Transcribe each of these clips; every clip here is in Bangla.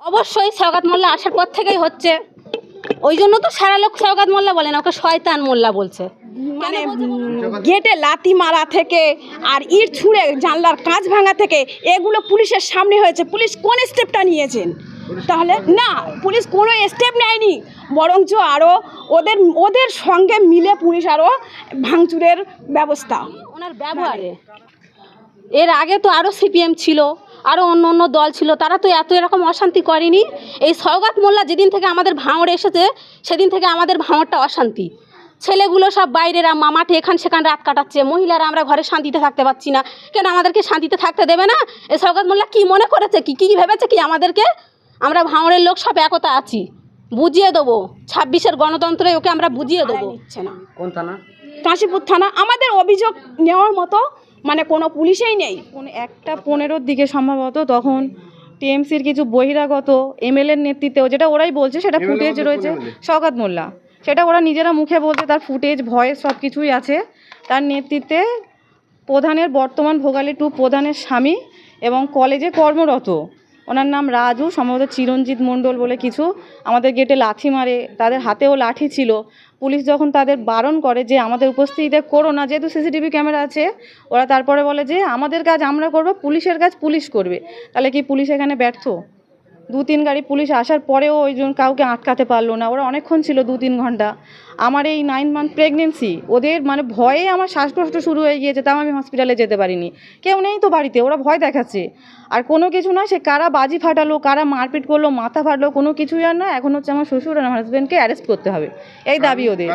অবশ্যই সওগাত মোল্লা আসার পর থেকেই হচ্ছে, ওই জন্য তো সারা লোক সওগাত মোল্লা বলে না, ওকে শয়তান মোল্লা বলছে। মানে গেটে লাথি মারা থেকে আর ইট ছুঁড়ে জানলার কাঁচ ভাঙা থেকে এগুলো পুলিশের সামনে হয়েছে। পুলিশ কোন স্টেপটা নিয়েছেন? তাহলে না, পুলিশ কোনো স্টেপ নেয়নি, বরঞ্চ আরও ওদের সঙ্গে মিলে পুলিশ আরও ভাঙচুরের ব্যবস্থা। ওনার ব্যবহারে এর আগে তো আরও সিপিএম ছিল, আরও অন্য অন্য দল ছিল, তারা তো এত এরকম অশান্তি করেনি। এই সওগাত মোল্লা যেদিন থেকে আমাদের ভাঙড়ে এসেছে সেদিন থেকে আমাদের ভাঙড়টা অশান্তি। ছেলেগুলো সব বাইরেরা মাঠে এখান সেখান রাত কাটাচ্ছে, মহিলারা আমরা ঘরে শান্তিতে থাকতে পারছি না। কেন আমাদেরকে শান্তিতে থাকতে দেবে না? এই সওগাত মোল্লা কী মনে করেছে, কী ভেবেছে কি আমাদেরকে? আমরা ভাঙড়ের লোক সব একতা আছি, বুঝিয়ে দেবো 26-এর গণতন্ত্রে ওকে আমরা বুঝিয়ে দেবো। নিচ্ছে না। কোন থানা? কাশীপুর থানা। আমাদের অভিযোগ নেওয়ার মতো মানে কোনো পুলিশেই নেই। 1:15 দিকে সম্ভবত তখন টিএমসির কিছু বহিরাগত এমএলএর নেতৃত্বেও, যেটা ওরাই বলছে সেটা ফুটেজ রয়েছে, সওগাত মোল্লা, সেটা ওরা নিজেরা মুখে বলছে, তার ফুটেজ ভয়েস সব কিছুই আছে। তার নেতৃত্বে প্রধানের, বর্তমান ভোগালী 2 প্রধানের স্বামী এবং কলেজে কর্মরত, ওনার নাম রাজু, সম্ভবত চিরঞ্জিত মণ্ডল বলে কিছু, আমাদের গেটে লাথি মারে, তাদের হাতেও লাঠি ছিল। পুলিশ যখন তাদের বারণ করে যে আমাদের উপস্থিতিতে করো না, যেহেতু সিসিটিভি ক্যামেরা আছে, ওরা তারপরে বলে যে আমাদের কাজ আমরা করব, পুলিশের কাজ পুলিশ করবে। তাহলে কি পুলিশ এখানে ব্যর্থ? 2-3 গাড়ি পুলিশ আসার পরেও ওইজন কাউকে আটকাতে পারলো না। ওরা অনেকক্ষণ ছিল, 2-3 ঘন্টা। আমার এই 9 মান্থ প্রেগনেন্সি, ওদের মানে ভয়ে আমার শ্বাসকষ্ট শুরু হয়ে গিয়েছে, তাও আমি হসপিটালে যেতে পারিনি। কেউ নেই তো বাড়িতে, ওরা ভয় দেখাচ্ছে। আর কোনো কিছু না, সে কারা বাজি ফাটালো, কারা মারপিট করলো, মাথা ফাটলো, কোনো কিছুই আর না। এখন হচ্ছে আমার শ্বশুর আর আমার হাজব্যান্ডকে অ্যারেস্ট করতে হবে, এই দাবি ওদের।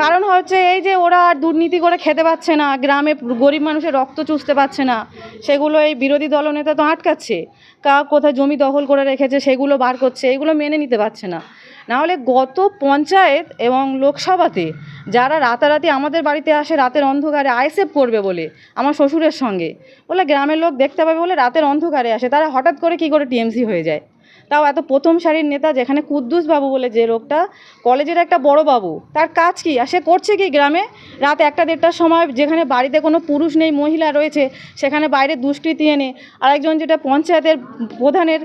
কারণ হচ্ছে এই যে ওরা আর দুর্নীতি করে খেতে পাচ্ছে না, গ্রামে গরিব মানুষের রক্ত চুষতে পারছে না, সেগুলো এই বিরোধী দলনেতা তো আটকাচ্ছে। কোথায় জমি দখল করে রেখেছে সেগুলো বার করছে, এগুলো মেনে নিতে পারছে না। নাহলে গত পঞ্চায়েত এবং লোকসভাতে যারা রাতারাতি আমাদের বাড়িতে আসে রাতের অন্ধকারে আইসেফ করবে বলে, আমার শ্বশুরের সঙ্গে বলে গ্রামের লোক দেখতে পাবে বলে রাতের অন্ধকারে আসে, তারা হঠাৎ করে কী করে টিএমসি হয়ে যায়? তাও এত প্রথম সারির নেতা, যেখানে কুদ্দুস বাবু বলে যে লোকটা, কলেজের একটা বড় বাবু, তার কাজ কি আর সে করছে কি গ্রামে? রাত 1-1:30টার সময় যেখানে বাড়িতে কোনো পুরুষ নেই, মহিলা রয়েছে, সেখানে বাইরে দুষ্কৃতি এনে আরেকজন, যেটা পঞ্চায়েতের প্রধানের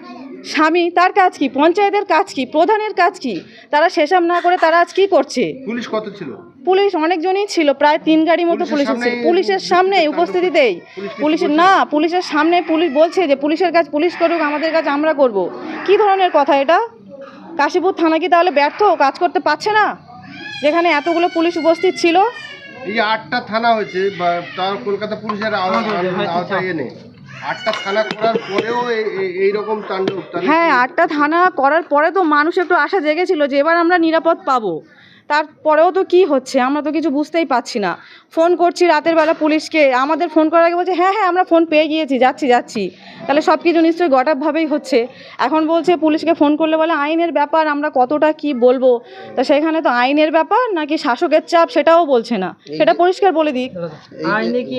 স্বামী, তার কাজ কি? পঞ্চায়েতের কাজ কি? প্রধানের কাজ কি? তারা সেসব না করে তারা আজ কী করছে? পুলিশ কত ছিল? পুলিশ অনেকজনই ছিল, প্রায় 3 গাড়ি মতো পুলিশ ছিল। পুলিশের সামনে উপস্থিতিতেই, পুলিশের সামনে পুলিশ বলছে যে পুলিশের কাজ পুলিশ করুক, আমাদের কাজ আমরা করব। কি ধরনের কথা এটা? কাশীপুর থানা কি তাহলে ব্যর্থ, কাজ করতে পারছে না, যেখানে এতগুলো পুলিশ উপস্থিত ছিল? এই যে 8টা থানা হয়েছে, তার কলকাতা পুলিশের আওতায় এনে 8টা থানা করার পরেও এইরকম তাণ্ডব। হ্যাঁ, 8টা থানা করার পরে তো মানুষ একটু আশা জেগেছিল যে এবার আমরা নিরাপদ পাবো। তারপরেও তো কি হচ্ছে আমরা তো কিছু বুঝতেই পারছি না। ফোন করছি রাতের বেলা পুলিশকে, আমাদের ফোন করার আগে বলছে হ্যাঁ আমরা ফোন পেয়ে গিয়েছি, যাচ্ছি। তাহলে সব কিছু নিশ্চয়ই গটাপভাবেই হচ্ছে। এখন বলছে পুলিশকে ফোন করলে বলে আইনের ব্যাপার, আমরা কতটা কি বলবো। তা সেখানে তো আইনের ব্যাপার নাকি শাসকের চাপ সেটাও বলছে না, সেটা পরিষ্কার বলে দিক। আইনে কি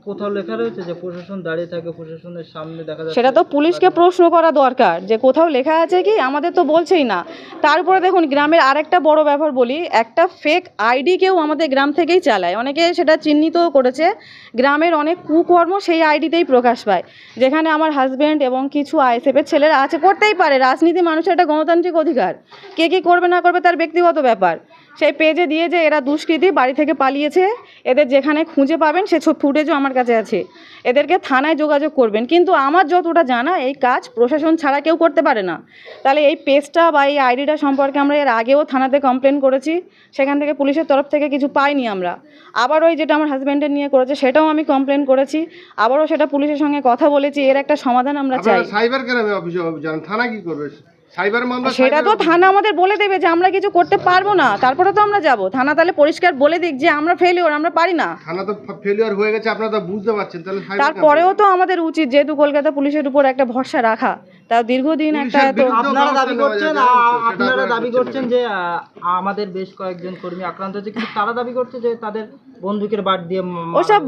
কোথাও লেখা রয়েছে যে প্রশাসন দাঁড়িয়ে থাকে, প্রশাসনের সামনে দেখা যাচ্ছে? সেটা তো পুলিশকে প্রশ্ন করা দরকার যে কোথাও লেখা আছে কি, আমাদের তো বলছেই না। তারপরে দেখুন গ্রামের আরেকটা বড় ব্যাপার বলি, একটা ফেক আইডি কেউ আমাদের গ্রাম থেকেই চালায়, অনেকে সেটা চিহ্নিতও করেছে। গ্রামের অনেক কুকর্ম সেই আইডিতেই প্রকাশ পায়, যেখানে আমার হাজব্যান্ড এবং কিছু আইএসএফের ছেলেরা আছে, করতেই পারে, রাজনীতি মানুষের একটা গণতান্ত্রিক অধিকার, কে কী করবে না করবে তার ব্যক্তিগত ব্যাপার। সেই পেজে দিয়ে যে এরা দুষ্কৃতী, বাড়ি থেকে পালিয়েছে, এদের যেখানে খুঁজে পাবেন সে ফুটেজও আমার কাছে আছে, এদেরকে থানায় যোগাযোগ করবেন। কিন্তু আমার যতটা জানা এই কাজ প্রশাসন ছাড়া কেউ করতে পারে না। তাহলে এই পেজটা বা এই আইডিটা সম্পর্কে আমরা এর আগেও থানাতে কমপ্লেন করেছি, সেখান থেকে পুলিশের তরফ থেকে কিছু পাইনি আমরা। আবার ওই যেটা আমার হাজব্যান্ডের নিয়ে করেছে সেটাও আমি কমপ্লেন করেছি, আবারও সেটা পুলিশের সঙ্গে কথা বলেছি, এর একটা সমাধান আমরা চাই। সাইবার ক্রাইমে অফিসে জানান, থানা কি করবে? সেটা তো থানা আমাদের বলে দেবে যে আমরা কিছু করতে পারবো না, তারপরে তো আমরা যাব থানা। তাহলে পরিষ্কার বলে দিক যে আমরা ফেলিওর, আমরা পারি না। থানা তো ফেলিওর হয়ে গেছে, আপনারা তো বুঝতে পারছেন। তাহলে তারপরেও তো আমাদের উচিত, যেহেতু কলকাতা পুলিশের উপর একটা ভরসা রাখা, তার দীর্ঘদিন একটা। আপনারা দাবি করছেন যে আমাদের বেশ কয়েকজন কর্মী আক্রান্ত হয়েছে, কিন্তু তারা দাবি করছে যে তাদের বন্দুকের বাট দিয়ে। ওসব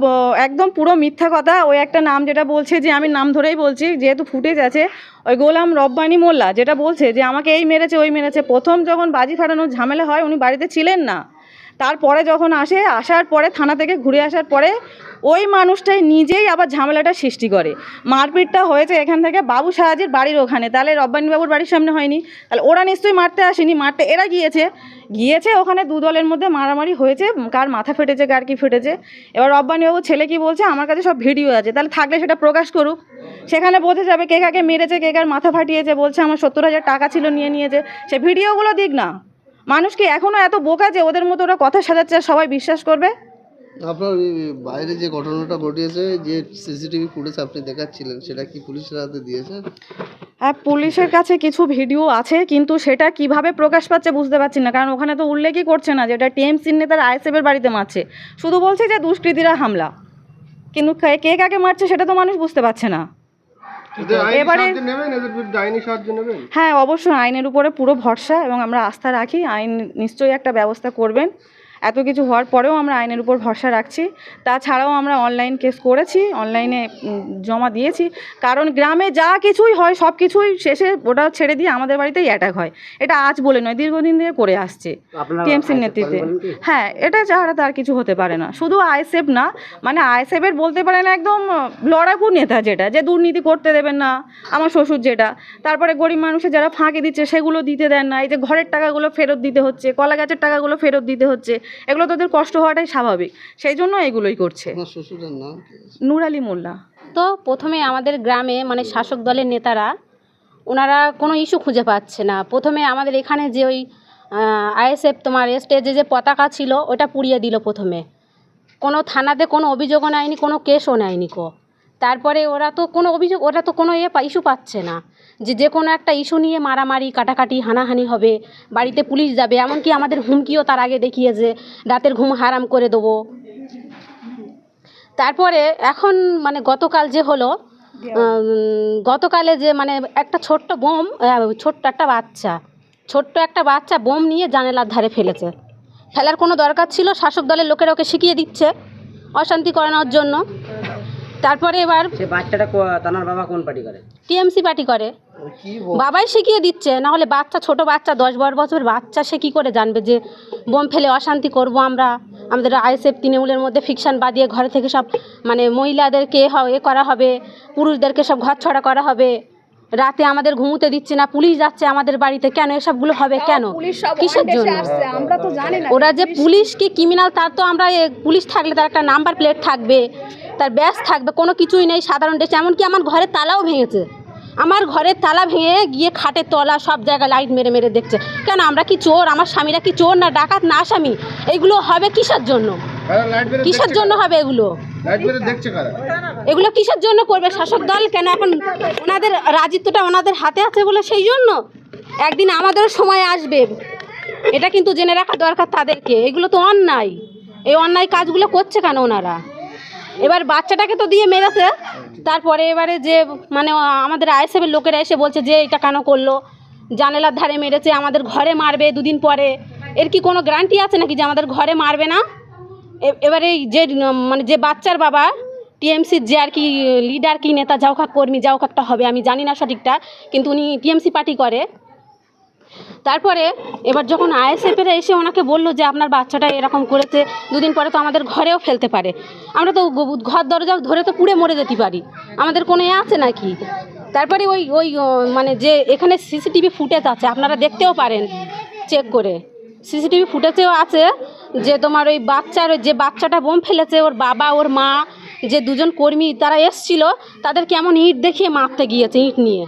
একদম পুরো মিথ্যা কথা। ওই একটা নাম যেটা বলছে, যে আমি নাম ধরেই বলছি যেহেতু ফুটেজ আছে, ওই গোলাম রব্বানী মোল্লা যেটা বলছে যে আমাকে এই মেরেছে ওই মেরেছে, প্রথম যখন বাজি ফাটানোর ঝামেলা হয় উনি বাড়িতে ছিলেন না, তারপরে যখন আসার পরে থানা থেকে ঘুরে আসার পরে ওই মানুষটাই নিজেই আবার ঝামেলাটা সৃষ্টি করে। মারপিটটা হয়েছে এখান থেকে বাবু সাহাজির বাড়ির ওখানে, তাহলে রব্বানী বাবুর বাড়ির সামনে হয়নি, তাহলে ওরা নিশ্চয়ই মারতে আসেনি, মারতে এরা গিয়েছে ওখানে দু দলের মধ্যে মারামারি হয়েছে, কার মাথা ফেটেছে কার কি ফেটেছে। এবার রব্বানী বাবু ছেলে কি বলছে, আমার কাছে সব ভিডিও আছে, তাহলে থাকলে সেটা প্রকাশ করুক, সেখানে বোঝা যাবে কে কাকে মেরেছে কে কার মাথা ফাটিয়েছে। বলছে আমার 70,000 টাকা ছিল নিয়েছে, সে ভিডিওগুলো দিক না। মানুষ কি এখনও এত বোকা যে ওদের মতো ওরা কথা সাজাচ্ছে আর সবাই বিশ্বাস করবে? আপনার ওই বাইরে যে ঘটনাটা ঘটিয়েছে, যে সিসিটিভি ফুটেজ আপনি দেখাচ্ছিলেন, সেটা কি পুলিশের হাতে দিয়েছেন? হ্যাঁ, পুলিশের কাছে কিছু ভিডিও আছে, কিন্তু সেটা কিভাবে প্রকাশ পাচ্ছে বুঝতে পারছি না, কারণ ওখানে তো উল্লেখই করছে না যে এটা টিএমসির নেতার আইএসএফের বাড়িতে মারছে, শুধু বলছে যে দুষ্কৃতীরা হামলা, কিন্তু কে কাকে মারছে সেটা তো মানুষ বুঝতে পারছে না। এবারে হ্যাঁ, অবশ্যই আইনের উপরে পুরো ভরসা এবং আমরা আস্থা রাখি, আইন নিশ্চয়ই একটা ব্যবস্থা করবেন। এত কিছু হওয়ার পরেও আমরা আইনের উপর ভরসা রাখছি। তাছাড়াও আমরা অনলাইন কেস করেছি, অনলাইনে জমা দিয়েছি, কারণ গ্রামে যা কিছুই হয় সব কিছুই শেষে ওটা ছেড়ে দিয়ে আমাদের বাড়িতেই অ্যাটাক হয়। এটা আজ বলে নয়, দীর্ঘদিন ধরে করে আসছে টিএমসির নেতৃত্বে। হ্যাঁ, এটা ছাড়া তার কিছু হতে পারে না। শুধু আইএসএফ না, মানে আইএসএফের বলতে পারে না, একদম লড়াকু নেতা যেটা, যে দুর্নীতি করতে দেবেন না আমার শ্বশুর যেটা, তারপরে গরিব মানুষের যারা ফাঁকি দিচ্ছে সেগুলো দিতে দেন না, এই যে ঘরের টাকাগুলো ফেরত দিতে হচ্ছে, কলা গাছের টাকাগুলো ফেরত দিতে হচ্ছে, এগুলো তোদের কষ্ট হওয়াটাই স্বাভাবিক, সেই জন্য এগুলোই করছে। আপনার শ্বশুরের নাম? নূর আলী মোল্লা। তো প্রথমে আমাদের গ্রামে মানে শাসক দলের নেতারা ওনারা কোনো ইস্যু খুঁজে পাচ্ছে না। প্রথমে আমাদের এখানে যে ওই আইএসএফ তোমার স্টেজে যে পতাকা ছিল ওটা পুড়িয়ে দিল প্রথমে, কোনো থানাতে কোনো অভিযোগও নেয়নি, কোনো কেসও নেয়নি তারপরে ওরা তো কোনো অভিযোগ, ওরা তো কোনো ইস্যু পাচ্ছে না, যে কোনো একটা ইস্যু নিয়ে মারামারি কাটাকাটি হানাহানি হবে, বাড়িতে পুলিশ যাবে, এমনকি আমাদের হুমকিও তার আগে দেখিয়েছে রাতের ঘুম হারাম করে দেবো। তারপরে এখন মানে গতকাল যে হলো, গতকালে যে মানে একটা ছোট্ট বোম, ছোট্ট একটা বাচ্চা বোম নিয়ে জানালার ধারে ফেলার কোনো দরকার ছিল? শাসক দলের লোকেরা ওকে শিখিয়ে দিচ্ছে অশান্তি করানোর জন্য। তারপরে এবার বাচ্চাটা তানার বাবা কোন পার্টি করে? টিএমসি পার্টি করে, বাবাই শিখিয়ে দিচ্ছে, না হলে বাচ্চা, ছোট বাচ্চা 10-12 বছর বাচ্চা, সে কী করে জানবে যে বোম ফেলে অশান্তি করব আমরা? আমাদের আইএসএফ তৃণমূলের মধ্যে ফিকশন বাদিয়ে ঘরে থেকে সব মানে মহিলাদেরকে করা হবে, পুরুষদেরকে সব ঘর ছড়া করা হবে, রাতে আমাদের ঘুমোতে দিচ্ছে না, পুলিশ যাচ্ছে আমাদের বাড়িতে, কেন এসবগুলো হবে? কেন, কিসের জন্য? আমরা তো জানি না ওরা যে পুলিশ কি ক্রিমিনাল, তার তো আমরা পুলিশ থাকলে তার একটা নাম্বার প্লেট থাকবে, তার ব্যাস থাকবে, কোনো কিছুই নেই, সাধারণ ড্রেস। এমনকি আমার ঘরের তালাও ভেঙেছে, আমার ঘরের তালা ভেঙে গিয়ে খাটের তলা সব জায়গায় লাইট মেরে মেরে দেখছে। কেন, আমরা কি চোর? আমার স্বামীরা কি চোর না ডাকাত না আসামি? এইগুলো হবে কিসের জন্য? কিসের জন্য হবে এগুলো? এগুলো কিসের জন্য করবে শাসক দল? কেন এখন ওনাদের রাজত্বটা ওনাদের হাতে আছে বলে সেই জন্য? একদিন আমাদেরও সময় আসবে, এটা কিন্তু জেনে রাখা দরকার তাদেরকে। এগুলো তো অন্যায়, এই অন্যায় কাজগুলো করছে কেন ওনারা? এবার বাচ্চাটাকে তো দিয়ে মেরেছে, তারপরে এবারে যে মানে আমাদের আইএসএফের লোকেরা এসে বলছে যে এটা কেন করলো, জানালার ধারে মেরেছে, আমাদের ঘরে মারবে দুদিন পরে। এর কি কোনো গ্যারান্টি আছে নাকি যে আমাদের ঘরে মারবে না? এবারে যে মানে যে বাচ্চার বাবা টিএমসির যে আর কি লিডার কি নেতা, জাউখাক কর্মী, জাউখাকটা হবে আমি জানি না সঠিকটা, কিন্তু উনি টিএমসি পার্টি করে। তারপরে এবার যখন আইএসএফেরা এসে ওনাকে বললো যে আপনার বাচ্চাটা এরকম করেছে, দুদিন পরে তো আমাদের ঘরেও ফেলতে পারে, আমরা তো ঘর দরজা ধরে তো পুড়ে মরে যেতে পারি, আমাদের কোনো আছে নাকি? তারপরে ওই মানে যে এখানে সিসিটিভি ফুটেজ আছে, আপনারা দেখতেও পারেন চেক করে, সিসিটিভি ফুটেজেও আছে যে তোমার ওই যে বাচ্চাটা বোম ফেলেছে, ওর বাবা ওর মা যে দুজন কর্মী তারা এসছিল, তাদের কেমন ইট দেখিয়ে মারতে গিয়েছে, ইট নিয়ে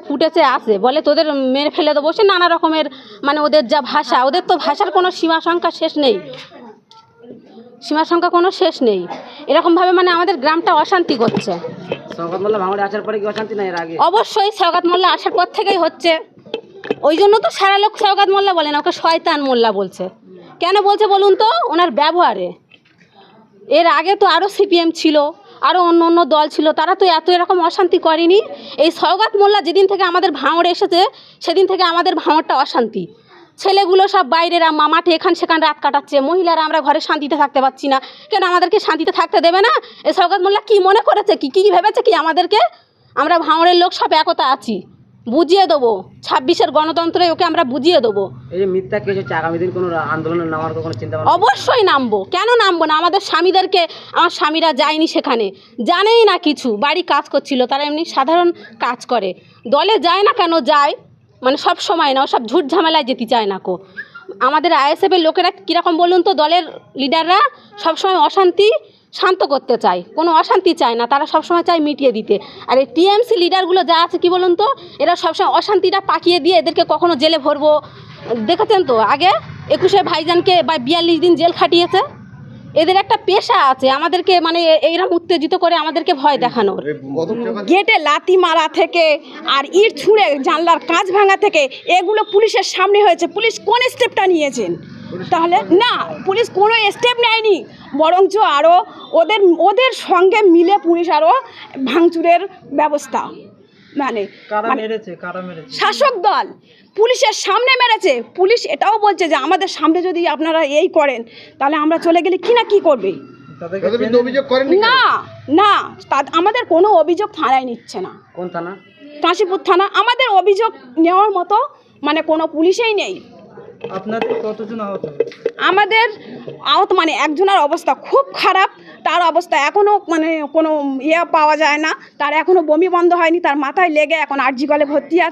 ফুটেছে আছে, বলে তোদের মেরে ফেলে দেবো। সে নানা রকমের মানে ওদের যা ভাষা, ওদের তো ভাষার কোনো সীমা সংখ্যা শেষ নেই, এরকমভাবে মানে আমাদের গ্রামটা অশান্তি করছে। সৌগত মোল্লা ভাঙড়ে আসার পরে কি অশান্তি না এর আগে? অবশ্যই সৌগত মোল্লা আসার পর থেকেই হচ্ছে, ওই জন্য তো সারা লোক সৌগত মোল্লা বলে না, ওকে শয়তান মোল্লা বলছে। কেন বলছে বলুন তো? ওনার ব্যবহারে। এর আগে তো আরও সিপিএম ছিল, আরও অন্য দল ছিল, তারা তো এরকম অশান্তি করেনি। এই সৌগত মোল্লা যেদিন থেকে আমাদের ভাঙড়ে এসেছে সেদিন থেকে আমাদের ভাঙড়টা অশান্তি। ছেলেগুলো সব বাইরেরা মাঠে এখান সেখান রাত কাটাচ্ছে, মহিলারা আমরা ঘরে শান্তিতে থাকতে পারছি না। কেন আমাদেরকে শান্তিতে থাকতে দেবে না? এই সৌগত মোল্লা কি মনে করেছে, কি ভেবেছে কি আমাদেরকে? আমরা ভাঙড়ের লোক সব একতা আছি, বুঝিয়ে দেবো 26-এর গণতন্ত্রে ওকে আমরা বুঝিয়ে দেবো। এই যে মিথ্যা কেস হচ্ছে, আগামী দিন কোনো আন্দোলনে নামার কোনো চিন্তা ভাবনা? অবশ্যই নামবো, কেন নামবো না? আমাদের স্বামীদেরকে, আমার স্বামীরা যায়নি সেখানে, জানেই না কিছু, বাড়ি কাজ করছিল, তারা এমনি সাধারণ কাজ করে, দলে যায় না কেন যায়, মানে সব সময় না, সব ঝুট ঝামেলায় যেতে চায় না কো। আমাদের আইএসএফের লোকেরা কীরকম বলুন তো, দলের লিডাররা সবসময় অশান্তি শান্ত করতে চায়, কোনো অশান্তি চায় না, তারা সবসময় চায় মিটিয়ে দিতে। আর এই টিএমসি লিডারগুলো যা আছে কি বলুন তো, এরা সবসময় অশান্তিটা পাকিয়ে দিয়ে এদেরকে কখনো জেলে ভরবো, দেখেছেন তো আগে 21-এ ভাইজানকে বা 42 দিন জেল খাটিয়েছে। এদের একটা পেশা আছে, আমাদেরকে মানে এইরকম উত্তেজিত করে আমাদেরকে ভয় দেখানোর। গেটে লাথি মারা থেকে আর ইট ছুঁড়ে জানলার কাঁচ ভাঙা থেকে এগুলো পুলিশের সামনে হয়েছে। পুলিশ কোন স্টেপটা নিয়েছেন? তাহলে না, পুলিশ কোনো স্টেপ নেয়নি, বরঞ্চ আরও ওদের সঙ্গে মিলে পুলিশ আরও ভাঙচুরের ব্যবস্থা, মানে কারা মেরেছে, কারা মেরেছে? শাসক দল পুলিশের সামনে মেরেছে। পুলিশ এটাও বলছে যে আমাদের সামনে যদি আপনারা এই করেন তাহলে আমরা চলে গেলে কি না কি করবে। তাদেরকে তাদের বিরুদ্ধে অভিযোগ করেননি কেন? না না, আমাদের কোনো অভিযোগ থানায় নিচ্ছে না। কোন থানা? কাশীপুর থানা। আমাদের অভিযোগ নেওয়ার মতো মানে কোনো পুলিশেই নেই। আপনাদের কতজন আহত? আমাদের আহত মানে একজনের অবস্থা খুব খারাপ, তার অবস্থা এখনও মানে কোনো পাওয়া যায় না, তার এখনও বমি বন্ধ হয়নি, তার মাথায় লেগে এখন আরজি কলে ভর্তি আছে।